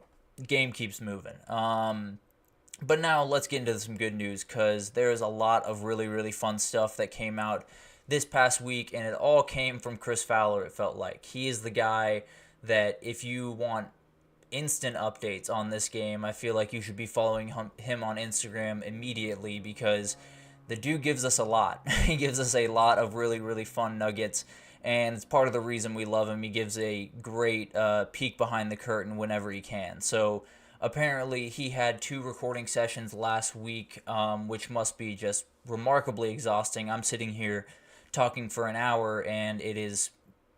game keeps moving. But now let's get into some good news, because there's a lot of really, really fun stuff that came out this past week, and it all came from Chris Fowler, it felt like. He is the guy that if you want instant updates on this game, I feel like you should be following him on Instagram immediately, because the dude gives us a lot. He gives us a lot of really, really fun nuggets, and it's part of the reason we love him. He gives a great peek behind the curtain whenever he can. So apparently, he had 2 recording sessions last week, which must be just remarkably exhausting. I'm sitting here talking for an hour, and it is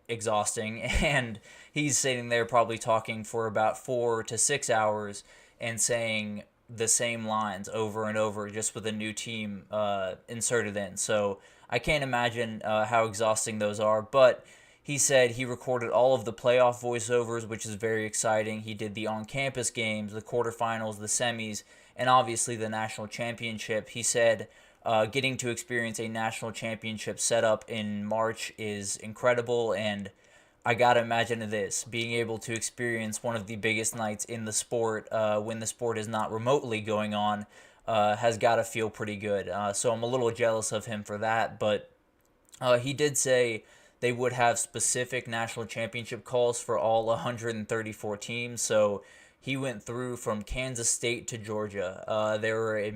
exhausting. And he's sitting there probably talking for about 4 to 6 hours and saying the same lines over and over, just with a new team inserted in. So I can't imagine how exhausting those are. But he said he recorded all of the playoff voiceovers, which is very exciting. He did the on-campus games, the quarterfinals, the semis, and obviously the national championship. He said getting to experience a national championship setup in March is incredible, and I gotta imagine this, being able to experience one of the biggest nights in the sport when the sport is not remotely going on has gotta feel pretty good. So I'm a little jealous of him for that, but he did say they would have specific national championship calls for all 134 teams. So he went through from Kansas State to Georgia. There were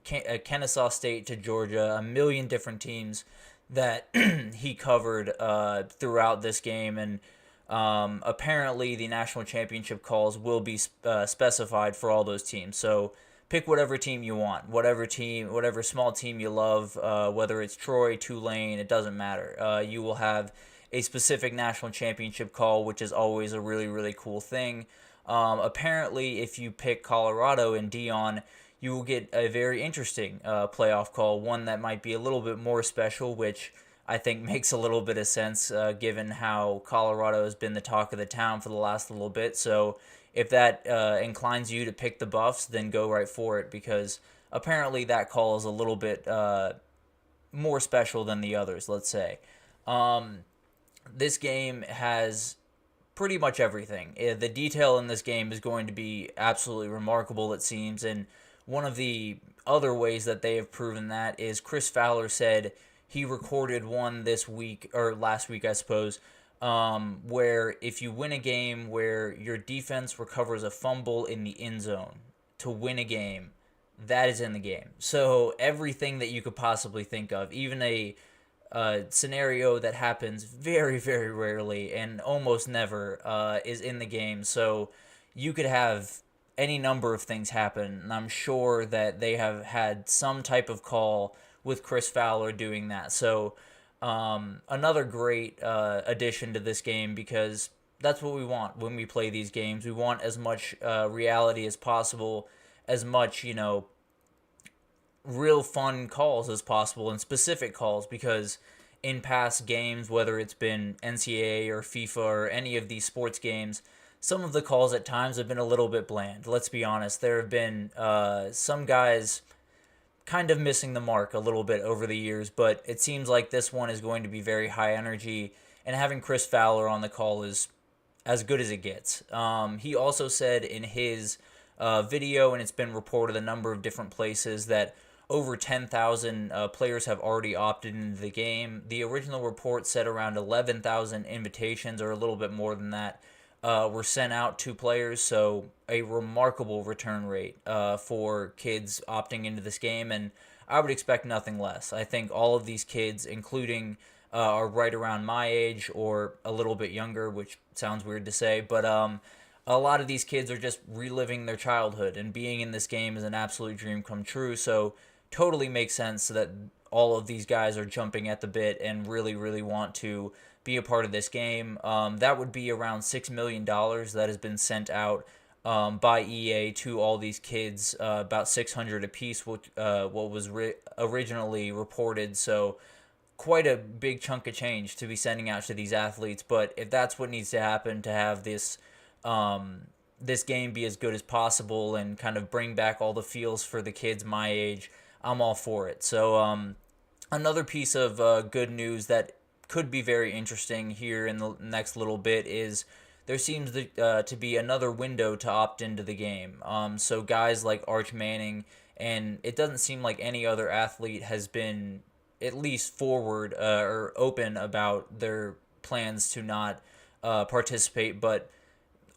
Kennesaw State to Georgia, a million different teams that he covered throughout this game, and apparently the national championship calls will be specified for all those teams. So pick whatever team you want, whatever small team you love, whether it's Troy, Tulane, it doesn't matter. You will have a specific national championship call, which is always a really, really cool thing. Apparently, if you pick Colorado and Dion, you will get a very interesting playoff call, one that might be a little bit more special, which I think makes a little bit of sense given how Colorado has been the talk of the town for the last little bit. So if that inclines you to pick the Buffs, then go right for it, because apparently that call is a little bit more special than the others, let's say. This game has pretty much everything. The detail in this game is going to be absolutely remarkable, it seems, and one of the other ways that they have proven that is Chris Fowler said he recorded one this week, or last week, I suppose, where if you win a game where your defense recovers a fumble in the end zone to win a game, that is in the game. So everything that you could possibly think of, even a scenario that happens very, very rarely and almost never is in the game. So you could have any number of things happen, and I'm sure that they have had some type of call with Chris Fowler doing that. So another great addition to this game, because that's what we want when we play these games. We want as much reality as possible, as much, real fun calls as possible, and specific calls, because in past games, whether it's been NCAA or FIFA or any of these sports games, some of the calls at times have been a little bit bland. Let's be honest. There have been some guys kind of missing the mark a little bit over the years, but it seems like this one is going to be very high energy, and having Chris Fowler on the call is as good as it gets. He also said in his video, and it's been reported a number of different places, that over 10,000 players have already opted into the game. The original report said around 11,000 invitations, or a little bit more than that, were sent out to players, so a remarkable return rate for kids opting into this game, and I would expect nothing less. I think all of these kids, including are right around my age or a little bit younger, which sounds weird to say, but a lot of these kids are just reliving their childhood, and being in this game is an absolute dream come true, so totally makes sense that all of these guys are jumping at the bit and really, really want to be a part of this game. That would be around $6 million that has been sent out by EA to all these kids, about 600 apiece, what was originally reported. So quite a big chunk of change to be sending out to these athletes. But if that's what needs to happen to have this this game be as good as possible and kind of bring back all the feels for the kids my age, I'm all for it. So another piece of good news that could be very interesting here in the next little bit is there seems to be another window to opt into the game. So guys like Arch Manning, and it doesn't seem like any other athlete has been at least forward or open about their plans to not participate, but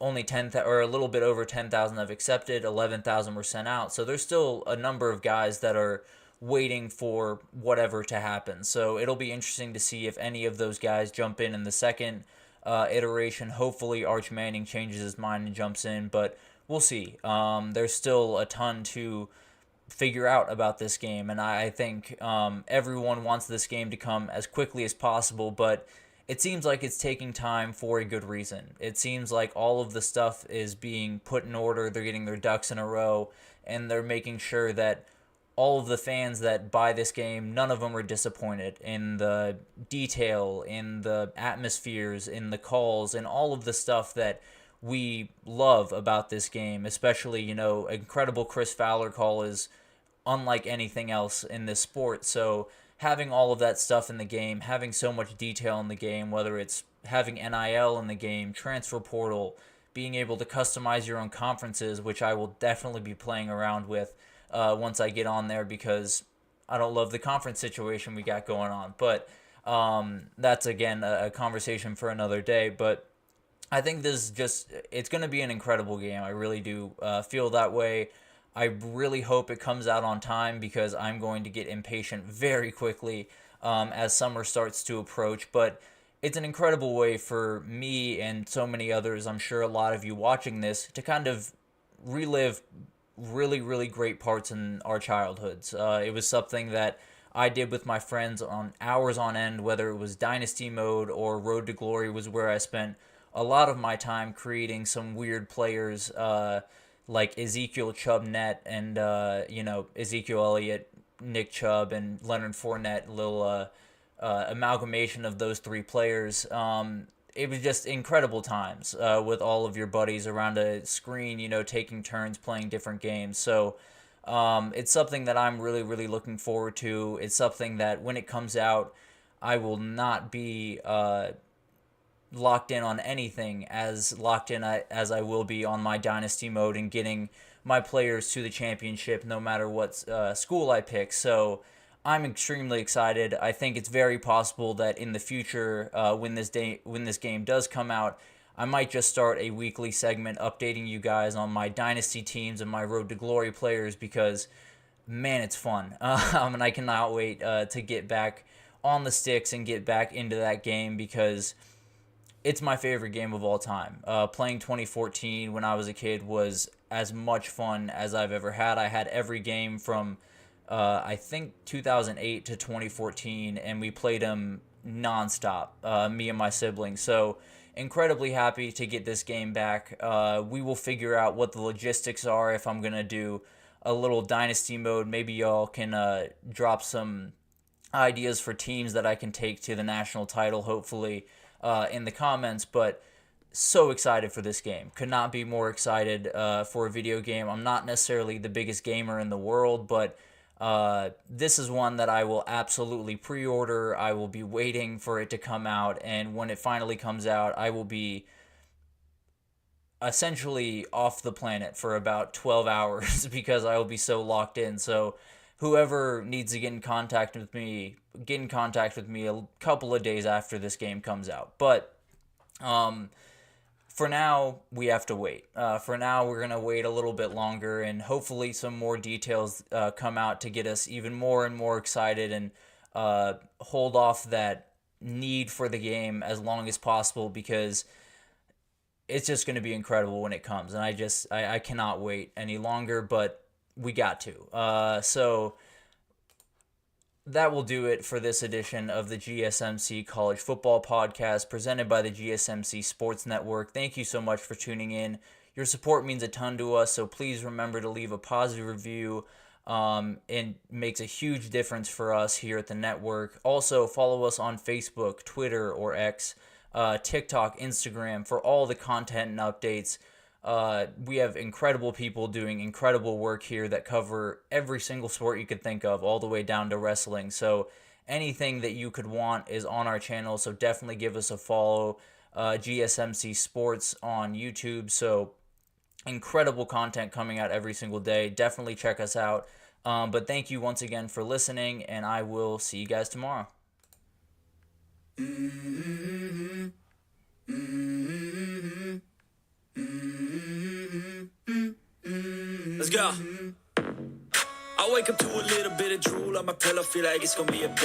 only 10,000 or a little bit over 10,000 have accepted, 11,000 were sent out. So there's still a number of guys that are waiting for whatever to happen. So it'll be interesting to see if any of those guys jump in the second iteration. Hopefully Arch Manning changes his mind and jumps in, but we'll see. There's still a ton to figure out about this game. And I think everyone wants this game to come as quickly as possible, but it seems like it's taking time for a good reason. It seems like all of the stuff is being put in order. They're getting their ducks in a row, and they're making sure that all of the fans that buy this game, none of them are disappointed in the detail, in the atmospheres, in the calls, and all of the stuff that we love about this game. Especially, incredible Chris Fowler call is unlike anything else in this sport. So having all of that stuff in the game, having so much detail in the game, whether it's having NIL in the game, transfer portal, being able to customize your own conferences, which I will definitely be playing around with once I get on there, because I don't love the conference situation we got going on. But that's, again, a conversation for another day. But I think it's going to be an incredible game. I really do feel that way. I really hope it comes out on time, because I'm going to get impatient very quickly as summer starts to approach. But it's an incredible way for me and so many others, I'm sure a lot of you watching this, to kind of relive really, really great parts in our childhoods. It was something that I did with my friends on hours on end, whether it was Dynasty mode or Road to Glory was where I spent a lot of my time creating some weird players, like Ezekiel Chubb-Net and, Ezekiel Elliott, Nick Chubb, and Leonard Fournette, little amalgamation of those three players. It was just incredible times with all of your buddies around a screen, taking turns playing different games. So it's something that I'm really, really looking forward to. It's something that when it comes out, I will not be locked in on anything as locked in as I will be on my Dynasty mode and getting my players to the championship no matter what school I pick. So I'm extremely excited. I think it's very possible that in the future, when this game does come out, I might just start a weekly segment updating you guys on my Dynasty teams and my Road to Glory players, because, man, it's fun. And I cannot wait to get back on the sticks and get back into that game, because it's my favorite game of all time. Playing 2014 when I was a kid was as much fun as I've ever had. I had every game from I think 2008 to 2014, and we played them nonstop, me and my siblings. So incredibly happy to get this game back. We will figure out what the logistics are if I'm going to do a little Dynasty mode. Maybe y'all can drop some ideas for teams that I can take to the national title, hopefully, in the comments. But so excited for this game. Could not be more excited for a video game. I'm not necessarily the biggest gamer in the world, but this is one that I will absolutely pre-order. I will be waiting for it to come out, and when it finally comes out, I will be essentially off the planet for about 12 hours because I will be so locked in. So whoever needs to get in contact with me a couple of days after this game comes out. But for now, we have to wait. For now, we're going to wait a little bit longer, and hopefully some more details come out to get us even more and more excited, and hold off that need for the game as long as possible, because it's just going to be incredible when it comes. And I cannot wait any longer, but we got to. So that will do it for this edition of the GSMC College Football Podcast, presented by the GSMC Sports Network. Thank you so much for tuning in. Your support means a ton to us, so please remember to leave a positive review. It makes a huge difference for us here at the network. Also, follow us on Facebook, Twitter, or X, TikTok, Instagram for all the content and updates. We have incredible people doing incredible work here that cover every single sport you could think of, all the way down to wrestling. So anything that you could want is on our channel, so definitely give us a follow. GSMC Sports on YouTube. So incredible content coming out every single day. Definitely check us out. But thank you once again for listening, and I will see you guys tomorrow. Let's go. I wake up to a little bit of drool on my pillow, feel like it's gonna be a bad